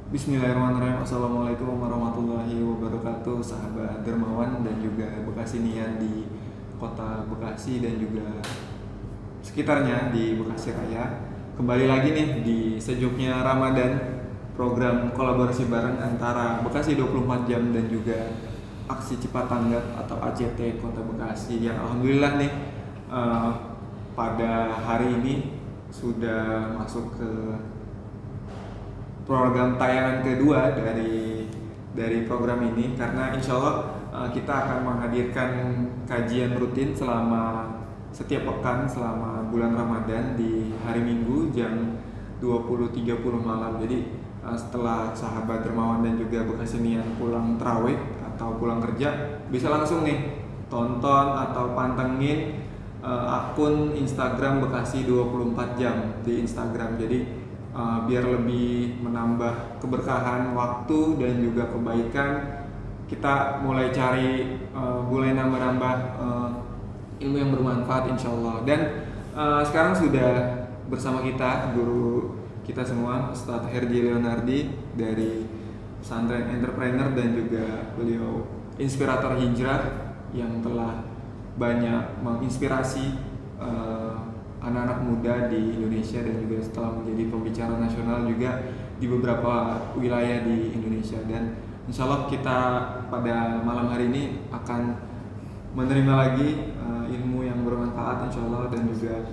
Bismillahirrahmanirrahim. Assalamualaikum warahmatullahi wabarakatuh, sahabat dermawan dan juga Bekasinian di kota Bekasi dan juga sekitarnya di Bekasi Raya. Kembali lagi nih di sejuknya Ramadan, program kolaborasi bareng antara Bekasi 24 jam dan juga Aksi Cepat Tanggap atau ACT Kota Bekasi yang alhamdulillah nih eh, pada hari ini sudah masuk ke program tayangan kedua dari program ini, karena insya Allah kita akan menghadirkan kajian rutin selama setiap pekan selama bulan Ramadan di hari Minggu jam 20.30 malam. Jadi setelah sahabat dermawan dan juga Bekasinian pulang terawih atau pulang kerja, bisa langsung nih tonton atau pantengin akun Instagram Bekasi 24 jam di Instagram. Jadi biar lebih menambah keberkahan waktu dan juga kebaikan, kita mulai cari mulai nambah-nambah ilmu yang bermanfaat insya Allah. Dan sekarang sudah bersama kita guru kita semua, Ustadz Herji Leonardi dari Pesantren Entrepreneur dan juga beliau inspirator hijrah yang telah banyak menginspirasi anak-anak muda di Indonesia dan juga setelah menjadi pembicara nasional juga di beberapa wilayah di Indonesia. Dan insya Allah kita pada malam hari ini akan menerima lagi ilmu yang bermanfaat insya Allah, dan juga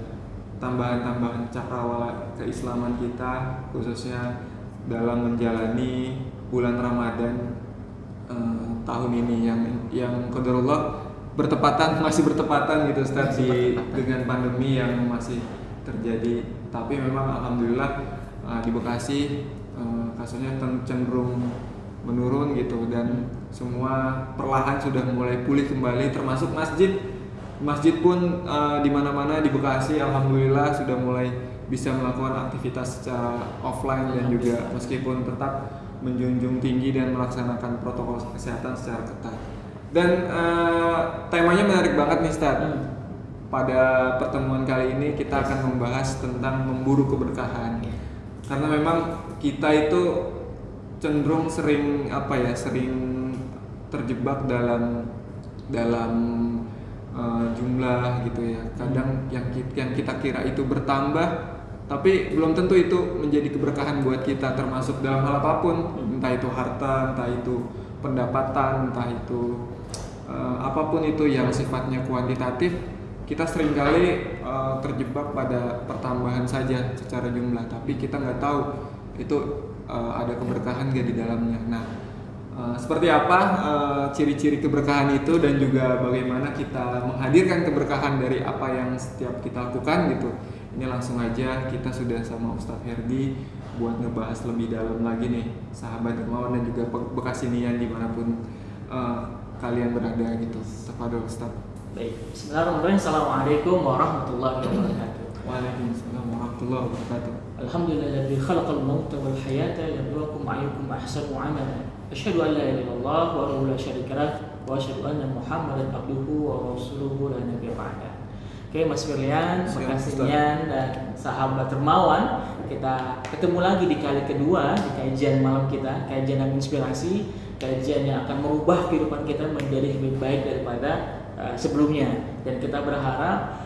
tambahan-tambahan cakrawala keislaman kita khususnya dalam menjalani bulan Ramadan tahun ini yang qadarullah masih bertepatan gitu Ustaz dengan pandemi yang masih terjadi. Tapi memang alhamdulillah di Bekasi kasusnya cenderung menurun gitu, dan semua perlahan sudah mulai pulih kembali, termasuk masjid pun di mana-mana di Bekasi alhamdulillah sudah mulai bisa melakukan aktivitas secara offline dan juga meskipun tetap menjunjung tinggi dan melaksanakan protokol kesehatan secara ketat. Dan temanya menarik banget nih Ustaz. Pada pertemuan kali ini kita akan membahas tentang memburu keberkahan. Karena memang kita itu cenderung sering terjebak dalam jumlah gitu ya. Kadang yang kita kira itu bertambah, tapi belum tentu itu menjadi keberkahan buat kita, termasuk dalam hal apapun, entah itu harta, entah itu pendapatan, entah itu apapun itu yang sifatnya kuantitatif. Kita seringkali terjebak pada pertambahan saja secara jumlah, tapi kita nggak tahu itu ada keberkahan nggak di dalamnya. Nah, seperti apa ciri-ciri keberkahan itu dan juga bagaimana kita menghadirkan keberkahan dari apa yang setiap kita lakukan gitu. Ini langsung aja kita sudah sama Ustadz Herdi buat ngebahas lebih dalam lagi nih sahabat dermawan dan juga Bekasinian dimanapun kalian berada gitu. Tafadhol Ustaz. Baik, bismillahirrahmanirrahim. Assalamualaikum warahmatullahi wabarakatuh. Waalaikumsalam warahmatullahi wabarakatuh. Alhamdulillahilladzi khalaqal mauta wal hayata liyabluwakum ayyukum ahsanu amala. Asyhadu an la ilaha illallah wa la syarika lah wa asyhadu anna Muhammadan abduhu wa rasuluhu la nabiyya ba'da. Oke, Mas Firlian, Bekasinian dan sahabat dermawan, kita ketemu lagi di kali kedua di kajian malam kita, kajian yang inspirasi, kajian yang akan merubah kehidupan kita menjadi lebih baik daripada sebelumnya. Dan kita berharap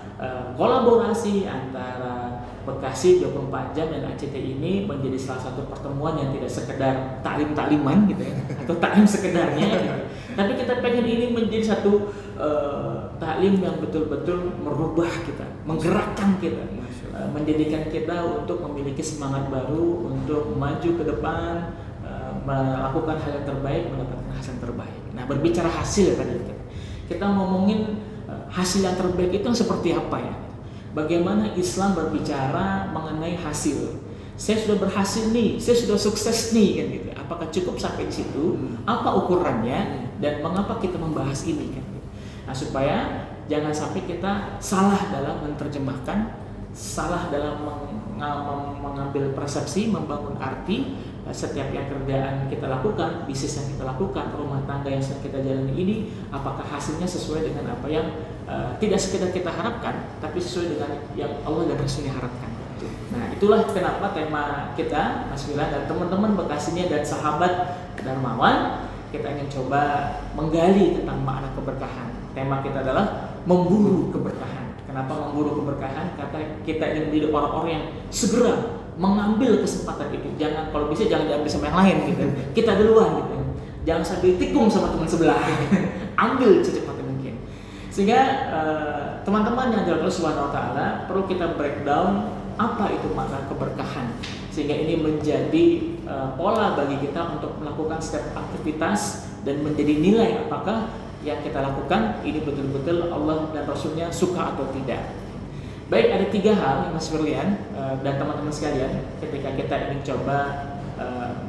kolaborasi antara Bekasi 24 jam dan ACT ini menjadi salah satu pertemuan yang tidak sekedar taklim-takliman gitu ya, atau taklim sekedarnya gitu. Tapi kita pengen ini menjadi satu taklim yang betul-betul merubah kita, menggerakkan kita, menjadikan kita untuk memiliki semangat baru untuk maju ke depan, melakukan hal yang terbaik, mendapatkan hasil yang terbaik. Nah, berbicara hasil tadi kita ngomongin hasil yang terbaik itu seperti apa ya? Bagaimana Islam berbicara mengenai hasil? Saya sudah berhasil nih, saya sudah sukses nih kan gitu. Apakah cukup sampai di situ? Apa ukurannya dan mengapa kita membahas ini kan? Nah, supaya jangan sampai kita salah dalam menerjemahkan, salah dalam mengambil persepsi, membangun arti setiap yang kerjaan kita lakukan, bisnis yang kita lakukan, rumah tangga yang sedang kita jalani ini, apakah hasilnya sesuai dengan apa yang tidak sekedar kita harapkan, tapi sesuai dengan yang Allah dan Rasulnya harapkan. Nah, itulah kenapa tema kita, Mas Wilan dan teman-teman Bekasinia dan sahabat Darmawan, kita ingin coba menggali tentang makna keberkahan. Tema kita adalah memburu keberkahan. Kenapa memburu keberkahan? Karena kita ingin menjadi orang-orang yang segera mengambil kesempatan itu. Jangan, kalau bisa jangan diambil sama yang lain gitu. Kita duluan gitu. Jangan sambil tikung sama teman sebelah. Ambil secepatnya mungkin. Sehingga teman-teman yang dirahmati Allah Subhanahu wa taala, perlu kita breakdown apa itu makna keberkahan. Sehingga ini menjadi pola bagi kita untuk melakukan setiap aktivitas dan menjadi nilai apakah yang kita lakukan ini betul-betul Allah dan Rasulnya suka atau tidak. Baik, ada 3 hal Mas Firlian dan teman-teman sekalian ketika kita ingin coba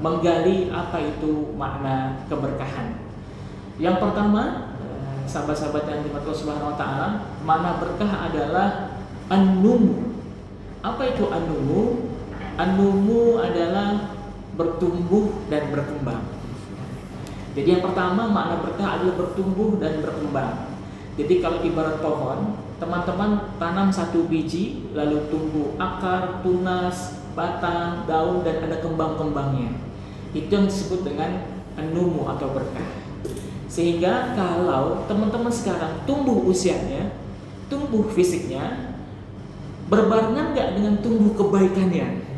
menggali apa itu makna keberkahan. Yang pertama, sahabat-sahabat yang dirahmati Allah Subhanahu wa taala, makna berkah adalah an-numu. Apa itu an-numu? An-numu adalah bertumbuh dan berkembang. Jadi yang pertama, makna berkah adalah bertumbuh dan berkembang. Jadi kalau ibarat pohon, teman-teman tanam 1 biji, lalu tumbuh akar, tunas, batang, daun, dan ada kembang-kembangnya. Itu yang disebut dengan an-numu atau berkah. Sehingga kalau teman-teman sekarang tumbuh usianya, tumbuh fisiknya, berbarengan nggak dengan tumbuh kebaikannya?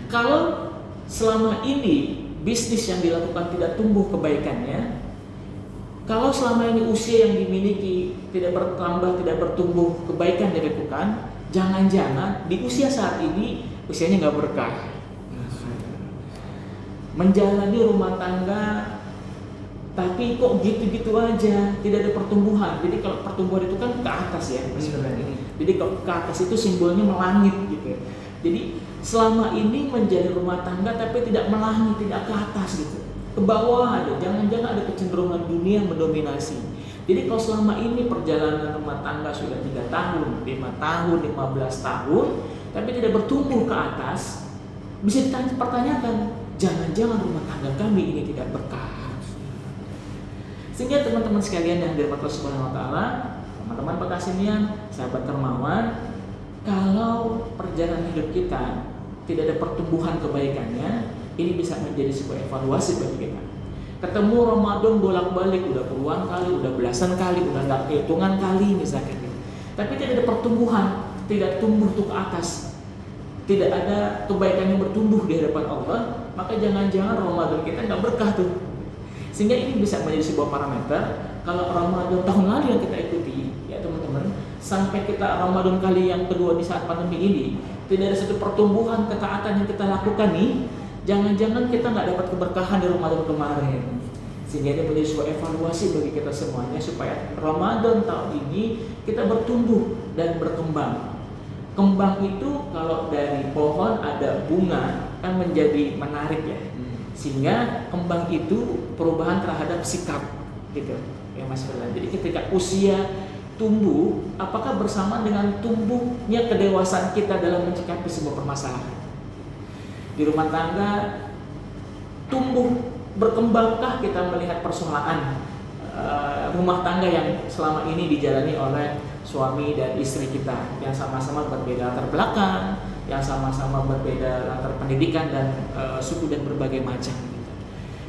Kalau selama ini bisnis yang dilakukan tidak tumbuh kebaikannya, kalau selama ini usia yang dimiliki tidak bertambah, tidak bertumbuh kebaikan dilakukan, jangan-jangan di usia saat ini usianya nggak berkah. Menjalani rumah tangga tapi kok gitu-gitu aja, tidak ada pertumbuhan. Jadi kalau pertumbuhan itu kan ke atas ya, jadi kalau ke atas itu simbolnya melangit gitu. Jadi selama ini menjadi rumah tangga tapi tidak melangit, tidak ke atas gitu, ke bawah ada. Jangan-jangan ada kecenderungan dunia yang mendominasi. Jadi kalau selama ini perjalanan rumah tangga sudah 3 tahun, 5 tahun, 15 tahun, tapi tidak bertumbuh ke atas, bisa dipertanyakan, jangan-jangan rumah tangga kami ini tidak berkah. Sehingga teman-teman sekalian yang dirahmati Allah Subhanahu wa taala, teman-teman Bekasinian, sahabat Darmawan, kalau perjalanan hidup kita tidak ada pertumbuhan kebaikannya, ini bisa menjadi sebuah evaluasi bagi kita. Ketemu Ramadan bolak-balik udah puluhan kali, udah belasan kali, udah nggak hitungan kali misalkan, tapi tidak ada pertumbuhan, tidak tumbuh tuh ke atas, tidak ada kebaikan yang bertumbuh di hadapan Allah, maka jangan-jangan Ramadan kita nggak berkah tuh. Sehingga ini bisa menjadi sebuah parameter. Kalau Ramadan tahun lalu yang kita ikuti, ya teman-teman, sampai kita Ramadan kali yang kedua di saat pandemi ini, tidak ada satu pertumbuhan ketaatan yang kita lakukan nih, jangan-jangan kita nggak dapat keberkahan di Ramadan kemarin. Sehingga ini menjadi sebuah evaluasi bagi kita semuanya supaya Ramadan tahun ini kita bertumbuh dan berkembang. Kembang itu kalau dari pohon ada bunga kan menjadi menarik ya. Sehingga kembang itu perubahan terhadap sikap gitu ya Mas Firlan. Jadi ketika usia tumbuh, apakah bersama dengan tumbuhnya kedewasaan kita dalam mencikapi sebuah permasalahan? Di rumah tangga tumbuh berkembangkah kita melihat persoalan rumah tangga yang selama ini dijalani oleh suami dan istri kita yang sama-sama berbeda latar belakang, yang sama-sama berbeda latar pendidikan dan suku dan berbagai macam gitu.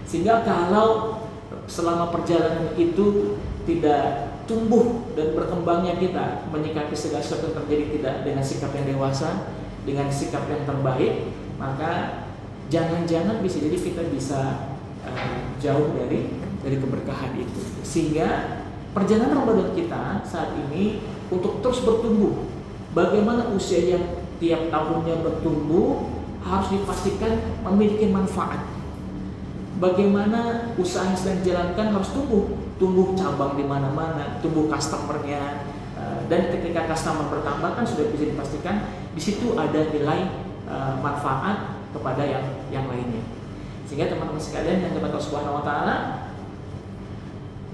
Sehingga kalau selama perjalanan itu tidak tumbuh dan berkembangnya kita menyikapi segala sesuatu yang terjadi tidak dengan sikap yang dewasa, dengan sikap yang terbaik, maka jangan-jangan bisa jadi kita bisa jauh dari keberkahan itu. Sehingga perjalanan Ramadan kita saat ini untuk terus bertumbuh, bagaimana usia yang tiap tahunnya bertumbuh harus dipastikan memiliki manfaat. Bagaimana usaha yang sedang dijalankan harus tumbuh cabang di mana-mana, tumbuh customernya, dan ketika customer bertambah kan sudah bisa dipastikan di situ ada nilai manfaat kepada yang lainnya. Sehingga teman-teman sekalian yang dirahmati Allah Subhanahu wa taala,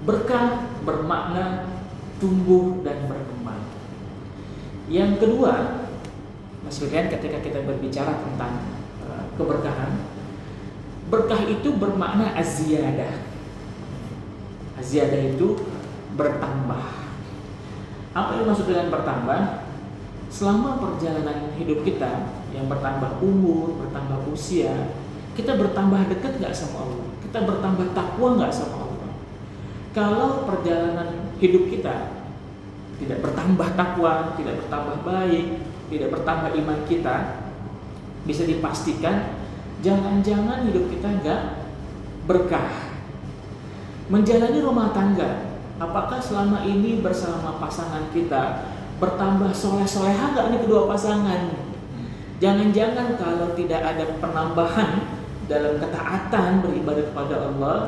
berkah bermakna tumbuh dan berkembang. Yang kedua, Mas Firlian, ketika kita berbicara tentang keberkahan, berkah itu bermakna az-ziyadah. Az-ziyadah itu bertambah. Apa yang maksud dengan bertambah? Selama perjalanan hidup kita, yang bertambah umur, bertambah usia, kita bertambah dekat nggak sama Allah? Kita bertambah takwa nggak sama Allah? Kalau perjalanan hidup kita tidak bertambah takwa, tidak bertambah baik, tidak bertambah iman kita, bisa dipastikan jangan-jangan hidup kita nggak berkah. Menjalani rumah tangga, apakah selama ini bersama pasangan kita bertambah soleh-soleha nggak nih kedua pasangan? Jangan-jangan kalau tidak ada penambahan dalam ketaatan beribadah kepada Allah,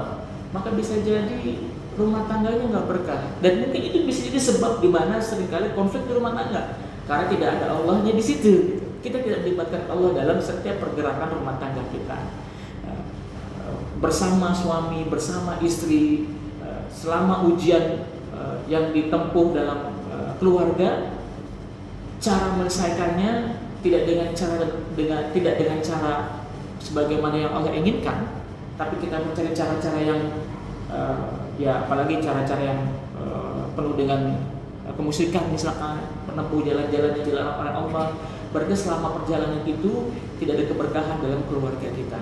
maka bisa jadi rumah tangganya nggak berkah. Dan mungkin itu bisa jadi sebab di mana seringkali konflik di rumah tangga, karena tidak ada Allahnya di situ. Kita tidak melibatkan Allah dalam setiap pergerakan rumah tangga kita. Bersama suami, bersama istri, selama ujian yang ditempuh dalam keluarga, cara menyelesaikannya tidak dengan cara sebagaimana yang Allah inginkan, tapi kita mencari cara-cara yang ya apalagi cara-cara yang penuh dengan kemusyrikan, misalkan menempuh jalan-jalan yang dilarang oleh Allah. Berarti selama perjalanan itu tidak ada keberkahan dalam keluarga kita.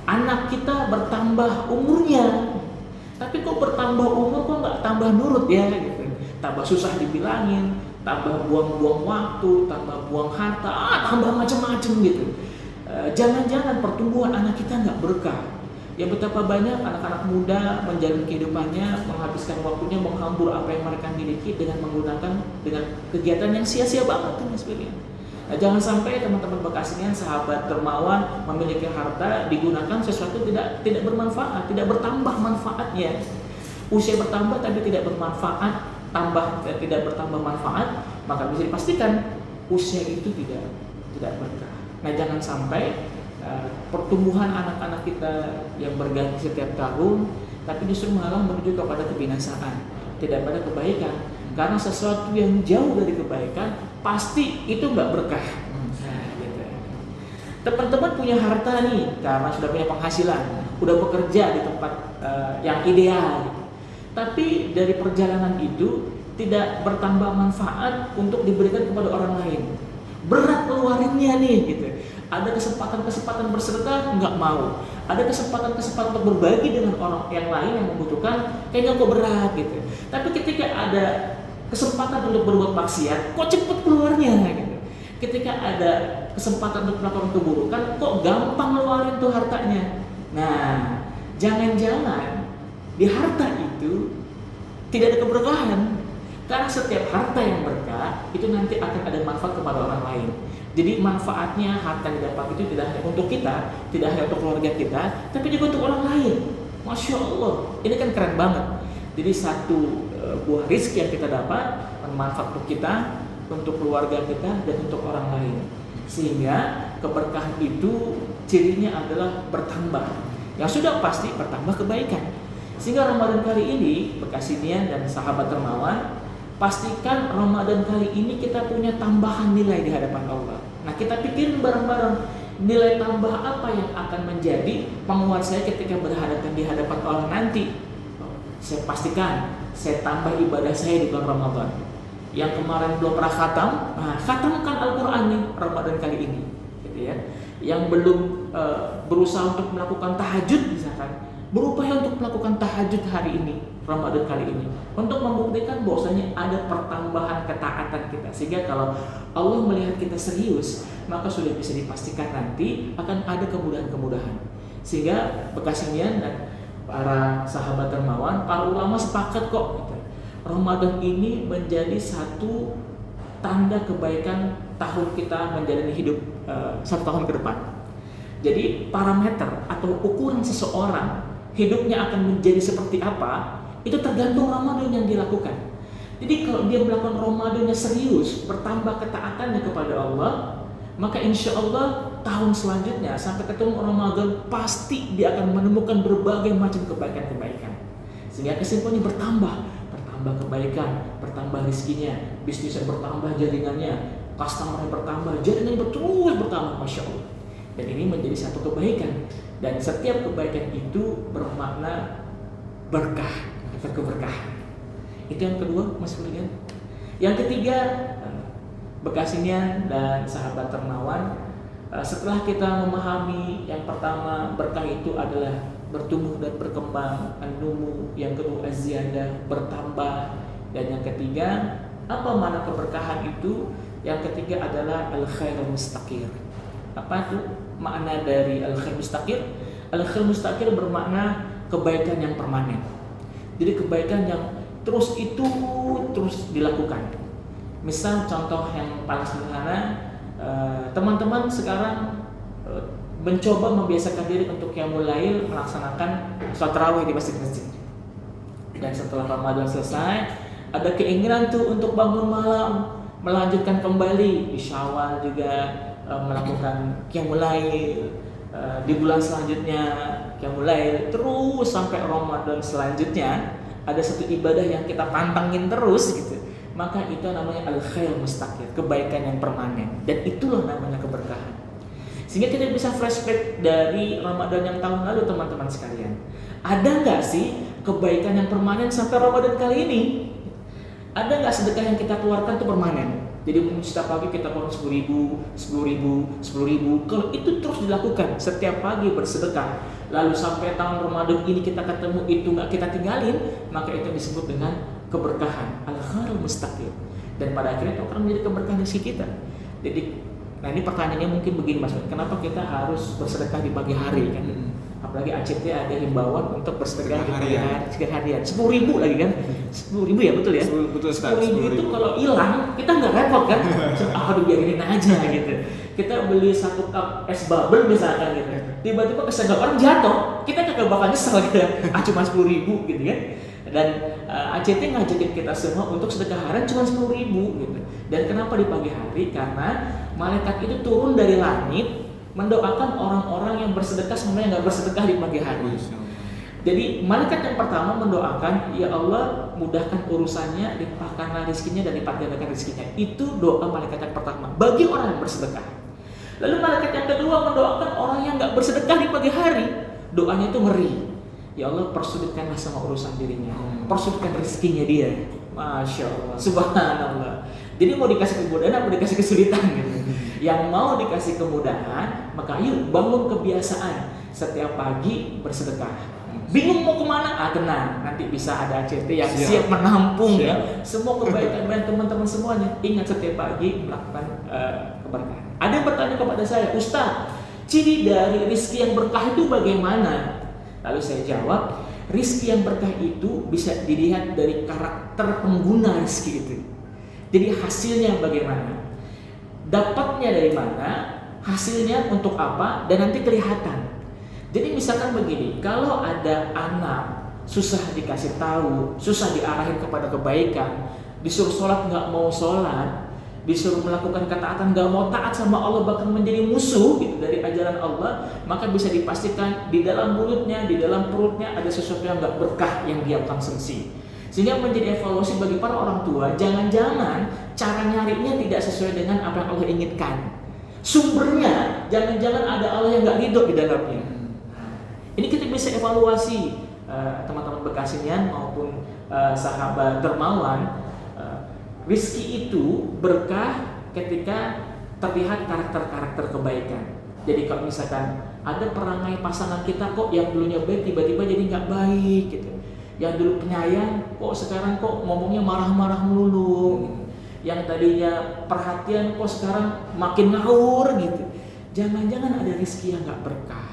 Anak kita bertambah umurnya, tapi kok bertambah umur kok nggak tambah nurut ya gitu. Tambah susah dibilangin, tambah buang-buang waktu, tambah buang harta, tambah macam-macam gitu. Jangan-jangan pertumbuhan anak kita nggak berkah. Ya betapa banyak anak-anak muda menjalani kehidupannya, menghabiskan waktunya menghambur apa yang mereka miliki dengan menggunakan dengan kegiatan yang sia-sia banget tuh Mas William. Nah, jangan sampai teman-teman Bekasinian, sahabat dermawan, memiliki harta digunakan sesuatu tidak bermanfaat, tidak bertambah manfaatnya. Usia bertambah tapi tidak bermanfaat, tidak bertambah manfaat, maka bisa dipastikan usia itu tidak berkah. Nah, jangan sampai pertumbuhan anak-anak kita yang berganti setiap tahun, tapi justru malah menuju kepada kebinasaan, tidak pada kebaikan. Karena sesuatu yang jauh dari kebaikan pasti itu nggak berkah. Nah, gitu. Teman-teman punya harta nih karena sudah punya penghasilan, udah bekerja di tempat yang ideal, tapi dari perjalanan itu tidak bertambah manfaat untuk diberikan kepada orang lain. Berat keluarinnya nih, gitu. Ada kesempatan bersedekah nggak mau, ada kesempatan untuk berbagi dengan orang yang lain yang membutuhkan, kayaknya kok berat gitu. Tapi ketika ada kesempatan untuk berbuat maksiat, kok cepet keluarnya gitu. Ketika ada kesempatan untuk melakukan keburukan, kok gampang ngeluarin tuh hartanya. Nah, jangan-jangan di harta itu tidak ada keberkahan. Karena setiap harta yang berkah itu nanti akan ada manfaat kepada orang lain. Jadi manfaatnya harta yang didapat itu tidak hanya untuk kita, tidak hanya untuk keluarga kita, tapi juga untuk orang lain. Masya Allah, ini kan keren banget. Jadi satu buah rizki yang kita dapat bermanfaat untuk kita, untuk keluarga kita, dan untuk orang lain. Sehingga keberkahan itu cirinya adalah bertambah. Yang sudah pasti bertambah kebaikan. Sehingga Ramadan kali ini, Bekasinian dan sahabat dermawan, pastikan Ramadan kali ini kita punya tambahan nilai di hadapan Allah. Nah, kita pikirin bareng-bareng nilai tambah apa yang akan menjadi penguat saya ketika berhadapan di hadapan Allah nanti. Saya pastikan saya tambah ibadah saya di bulan Ramadan. Yang kemarin belum pernah khatam, nah khatamkan Al-Quran nih Ramadan kali ini, gitu ya. Yang belum berusaha untuk melakukan tahajud misalkan, berupaya untuk melakukan tahajud hari ini, Ramadan kali ini, untuk membuktikan bahwasanya ada pertambahan ketaatan kita. Sehingga kalau Allah melihat kita serius, maka sudah bisa dipastikan nanti akan ada kemudahan-kemudahan. Sehingga Bekasinian dan para sahabat dermawan, para ulama sepakat kok gitu. Ramadan ini menjadi satu tanda kebaikan tahun kita menjalani hidup 1 tahun ke depan. Jadi parameter atau ukuran seseorang hidupnya akan menjadi seperti apa, itu tergantung Ramadan yang dilakukan. Jadi kalau dia melakukan Ramadannya serius, bertambah ketaatannya kepada Allah, maka insya Allah tahun selanjutnya sampai ketemu Ramadan pasti dia akan menemukan berbagai macam kebaikan-kebaikan. Sehingga kesimpulannya bertambah kebaikan, bertambah rezekinya, bisnisnya bertambah, jaringannya, customer bertambah, jaringannya terus bertambah, masya Allah. Dan ini menjadi satu kebaikan. Dan setiap kebaikan itu bermakna berkah atau keberkahan. Itu yang kedua, Mas William. Yang ketiga, Bekasinian dan sahabat Termawan, setelah kita memahami yang pertama berkah itu adalah bertumbuh dan berkembang, an-numu, yang kedua az-ziyadah, bertambah, dan yang ketiga apa makna keberkahan itu? Yang ketiga adalah al-khairul mustaqir. Apa itu makna dari al-khair mustaqir? Al-khair mustaqir bermakna kebaikan yang permanen. Jadi kebaikan yang terus dilakukan. Misal contoh yang paling sederhana, teman-teman sekarang mencoba membiasakan diri untuk qiyamul lail, melaksanakan sholat tarawih di masjid-masjid. Dan setelah Ramadan selesai, ada keinginan tuh untuk bangun malam, melanjutkan kembali di Syawal juga, melakukan qiyamul lail, di bulan selanjutnya qiyamul lail, terus sampai Ramadan selanjutnya ada satu ibadah yang kita pantangin terus gitu. Maka itu namanya al-khair mustaqir, kebaikan yang permanen, dan itulah namanya keberkahan. Sehingga kita bisa flashback dari Ramadan yang tahun lalu, teman-teman sekalian. Ada nggak sih kebaikan yang permanen sampai Ramadan kali ini? Ada nggak sedekah yang kita keluarkan itu permanen? Jadi setiap pagi kita keluar 10.000, 10.000, 10.000. Kalau itu terus dilakukan setiap pagi bersedekah, lalu sampai tahun Ramadan ini kita ketemu itu nggak kita tinggalin, maka itu disebut dengan keberkahan, al-khairul mustaqir. Dan pada akhirnya itu akan menjadi keberkahan rezeki kita. Jadi, nah ini pertanyaannya mungkin begini Mas, kenapa kita harus bersedekah di pagi hari kan? Apalagi ACT ada himbauan untuk bersedekah di pagi hari, harian 10.000 lagi kan? 10.000 ya, betul ya? 10.000 itu kalau hilang kita nggak repot kan? Aduh biarin aja gitu. Kita beli satu cup es bubble misalkan gitu, tiba-tiba kesenggol orang jatuh, kita kagak bakal nyesel gitu. Cuma 10.000 gitu kan? Dan ACT ngajakin kita semua untuk sedekah harian cuma 10.000 gitu. Dan kenapa di pagi hari? Karena malaikat itu turun dari langit mendoakan orang-orang yang bersedekah sama yang nggak bersedekah di pagi hari. Jadi malaikat yang pertama mendoakan, ya Allah mudahkan urusannya, limpahkanlah rezekinya dan lipat gandakan rezekinya. Itu doa malaikat yang pertama bagi orang yang bersedekah. Lalu malaikat yang kedua mendoakan orang yang nggak bersedekah di pagi hari. Doanya itu ngeri. Ya Allah persulitkanlah sama urusan dirinya, persulitkan rezekinya dia. Masya Allah, subhanallah. Jadi mau dikasih kemudahan apa dikasih kesulitan gitu. Yang mau dikasih kemudahan, maka yuk bangun kebiasaan setiap pagi bersedekah. Bingung mau kemana? Tenang, nanti bisa ada ACT yang siap menampung ya semua kebaikan teman-teman semuanya. Ingat setiap pagi melakukan keberkahan. Ada yang bertanya kepada saya, Ustaz, ciri dari rizki yang berkah itu bagaimana? Lalu saya jawab, rizki yang berkah itu bisa dilihat dari karakter pengguna rizki itu. Jadi hasilnya bagaimana? Dapatnya dari mana? Hasilnya untuk apa? Dan nanti kelihatan. Jadi misalkan begini, kalau ada anak susah dikasih tahu, susah diarahin kepada kebaikan, disuruh sholat nggak mau sholat, disuruh melakukan ketaatan nggak mau taat sama Allah, bahkan menjadi musuh gitu dari ajaran Allah, maka bisa dipastikan di dalam mulutnya, di dalam perutnya ada sesuatu yang nggak berkah yang dia konsumsi. Sehingga menjadi evaluasi bagi para orang tua, jangan-jangan cara nyarinya tidak sesuai dengan apa yang Allah inginkan. Sumbernya jangan-jangan ada Allah yang nggak ridho di dalamnya. Ini kita bisa evaluasi teman-teman Bekasinian maupun sahabat Dermawan. Rizki itu berkah ketika terlihat karakter-karakter kebaikan. Jadi kalau misalkan ada perangai pasangan kita kok yang dulunya baik tiba-tiba jadi nggak baik gitu. Yang dulu penyayang kok sekarang kok ngomongnya marah-marah melulu gitu. Yang tadinya perhatian kok sekarang makin ngawur gitu. Jangan-jangan ada rizki yang gak berkah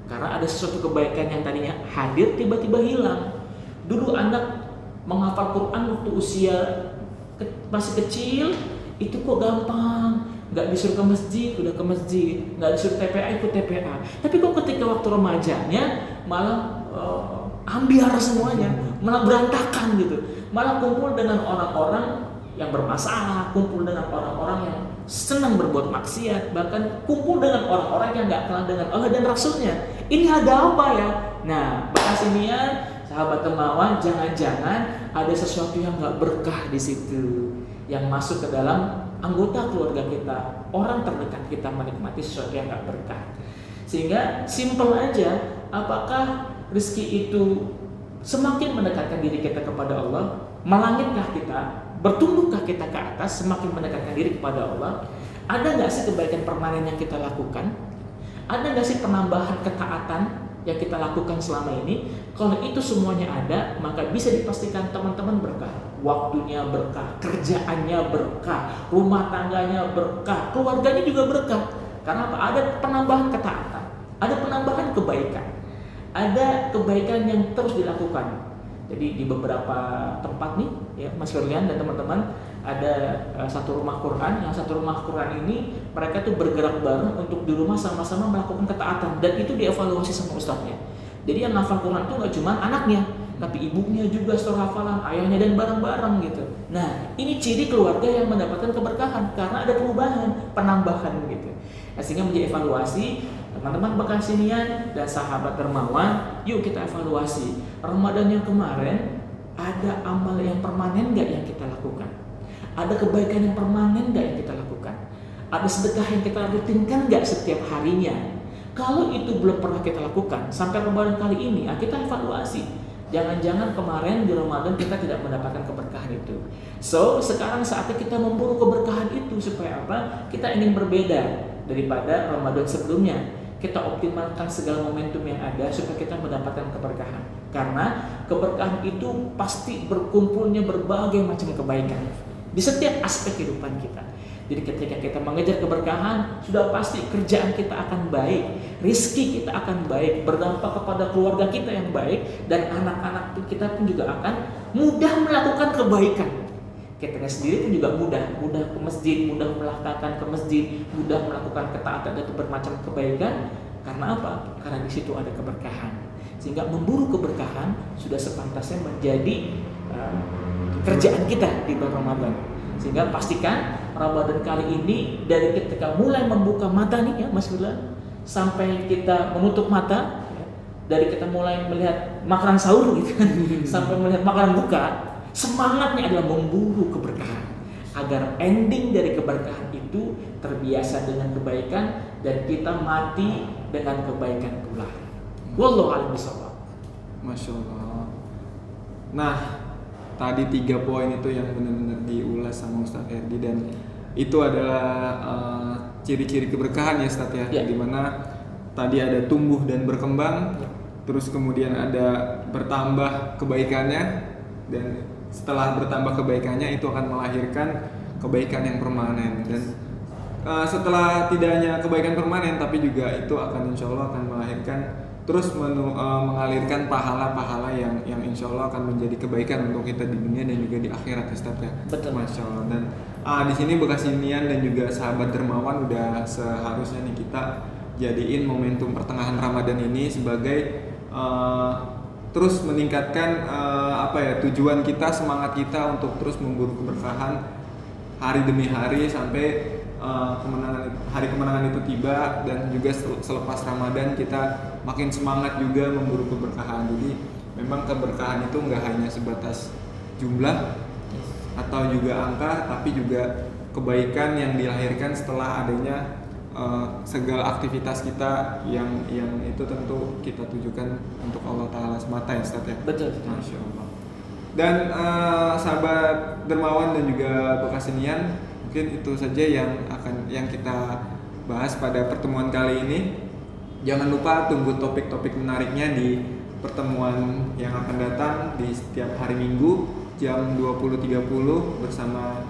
karena ada sesuatu kebaikan yang tadinya hadir tiba-tiba hilang. Dulu anak menghafal Quran waktu usia masih kecil itu kok gampang, gak disuruh ke masjid udah ke masjid, gak disuruh TPA ikut TPA. Tapi kok ketika waktu remajanya malah ambiar semuanya, malah berantakan gitu. Malah kumpul dengan orang-orang yang bermasalah, kumpul dengan orang-orang yang senang berbuat maksiat, bahkan kumpul dengan orang-orang yang gak kenal dengan Allah dan Rasulnya. Ini ada apa ya? Nah, Bekasinian, sahabat Dermawan, jangan-jangan ada sesuatu yang gak berkah di situ, yang masuk ke dalam anggota keluarga kita, orang terdekat kita menikmati sesuatu yang gak berkah. Sehingga simple aja, apakah rezeki itu semakin mendekatkan diri kita kepada Allah, melangitkah kita, bertumbuhkah kita ke atas, semakin mendekatkan diri kepada Allah? Ada nggak sih kebaikan permanen yang kita lakukan? Ada nggak sih penambahan ketaatan yang kita lakukan selama ini? Kalau itu semuanya ada, maka bisa dipastikan teman-teman berkah. Waktunya berkah, kerjaannya berkah, rumah tangganya berkah, keluarganya juga berkah. Karena apa? Ada penambahan ketaatan, ada penambahan kebaikan, ada kebaikan yang terus dilakukan. Jadi di beberapa tempat nih, ya Mas Firlian dan teman-teman, ada satu rumah Quran. Yang satu rumah Quran ini mereka tuh bergerak bareng untuk di rumah sama-sama melakukan ketaatan, dan itu dievaluasi sama ustadznya. Jadi yang hafal Quran itu nggak cuma anaknya, tapi ibunya juga setelah hafalan, ayahnya, dan bareng-bareng gitu. Nah, ini ciri keluarga yang mendapatkan keberkahan karena ada perubahan, penambahan gitu. Nah, sehingga menjadi evaluasi. Teman-teman Bekasinian dan sahabat dermawan, yuk kita evaluasi Ramadan yang kemarin, ada amal yang permanen nggak yang kita lakukan? Ada kebaikan yang permanen nggak yang kita lakukan? Ada sedekah yang kita rutinkan nggak setiap harinya? Kalau itu belum pernah kita lakukan sampai Ramadan kali ini, kita evaluasi. Jangan-jangan kemarin di Ramadan kita tidak mendapatkan keberkahan itu. So, sekarang saatnya kita memburu keberkahan itu. Supaya apa? Kita ingin berbeda daripada Ramadan sebelumnya. Kita optimalkan segala momentum yang ada supaya kita mendapatkan keberkahan. Karena keberkahan itu pasti berkumpulnya berbagai macam kebaikan di setiap aspek kehidupan kita. Jadi ketika kita mengejar keberkahan, sudah pasti kerjaan kita akan baik, rizki kita akan baik, berdampak kepada keluarga kita yang baik, dan anak-anak kita pun juga akan mudah melakukan kebaikan. Kita sendiri pun juga mudah ke masjid, mudah melakukan ke masjid, mudah melakukan ketaatan dan bermacam kebaikan. Karena apa? Karena di situ ada keberkahan. Sehingga memburu keberkahan sudah sepantasnya menjadi kerjaan kita di bulan Ramadan. Sehingga pastikan Ramadan kali ini dari ketika mulai membuka mata nih ya Mas Firlian, sampai kita menutup mata, ya, dari kita mulai melihat makanan sahur gitu kan, sampai melihat makanan buka, semangatnya adalah memburu keberkahan agar ending dari keberkahan itu terbiasa dengan kebaikan dan kita mati dengan kebaikan pula. Wallahu a'lam bishawab. Masya Allah. Nah, tadi 3 poin itu yang benar-benar diulas sama Ustadz Herdi, dan itu adalah ciri-ciri keberkahan ya Ustadz ya, dimana tadi ada tumbuh dan berkembang, terus kemudian ada bertambah kebaikannya, dan setelah bertambah kebaikannya itu akan melahirkan kebaikan yang permanen. Dan setelah tidak hanya kebaikan permanen, tapi juga itu akan insya Allah akan melahirkan terus mengalirkan pahala-pahala yang insya Allah akan menjadi kebaikan untuk kita di dunia dan juga di akhirat Ustaz ya. Betul. Masya Allah. Dan di sini Bekasinian dan juga sahabat dermawan udah seharusnya nih kita jadiin momentum pertengahan Ramadan ini sebagai terus meningkatkan tujuan kita, semangat kita untuk terus memburu keberkahan hari demi hari sampai hari kemenangan itu tiba, dan juga selepas Ramadan kita makin semangat juga memburu keberkahan. Jadi memang keberkahan itu nggak hanya sebatas jumlah atau juga angka, tapi juga kebaikan yang dilahirkan setelah adanya segala aktivitas kita yang itu tentu kita tujukan untuk Allah Ta'ala semata ya Ustaz ya. Betul. Masya Allah. Dan sahabat dermawan dan juga Bekasinian, mungkin itu saja yang kita bahas pada pertemuan kali ini. Jangan lupa tunggu topik-topik menariknya di pertemuan yang akan datang di setiap hari Minggu jam 20.30 bersama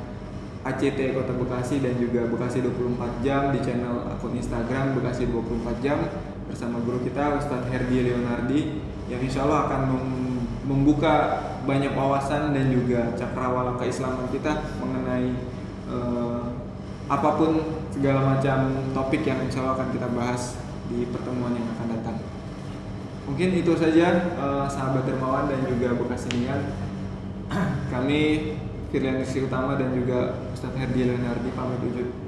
ACT Kota Bekasi dan juga Bekasi 24 jam di channel akun Instagram Bekasi 24 jam bersama guru kita Ustadz Herdi Leonardi, yang insya Allah akan membuka banyak wawasan dan juga cakrawala keislaman kita mengenai apapun segala macam topik yang insya Allah akan kita bahas di pertemuan yang akan datang. Mungkin itu saja sahabat dermawan dan juga Bekasinian. Kami Firlian Rizky Utama dan juga Ustadz Herdi Leonardi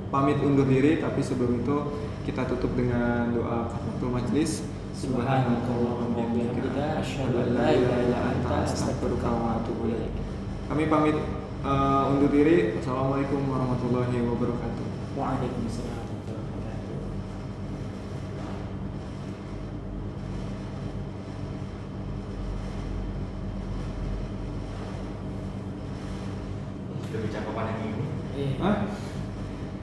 pamit undur diri, tapi sebelum itu kita tutup dengan doa kafaratul majlis. Subhanakallahumma wa bihamdika asyhadu an la ilaha illa anta astaghfiruka wa atubu ilaik. Kami pamit undur diri. Wassalamualaikum warahmatullahi wabarakatuh. Waalaikumsalam.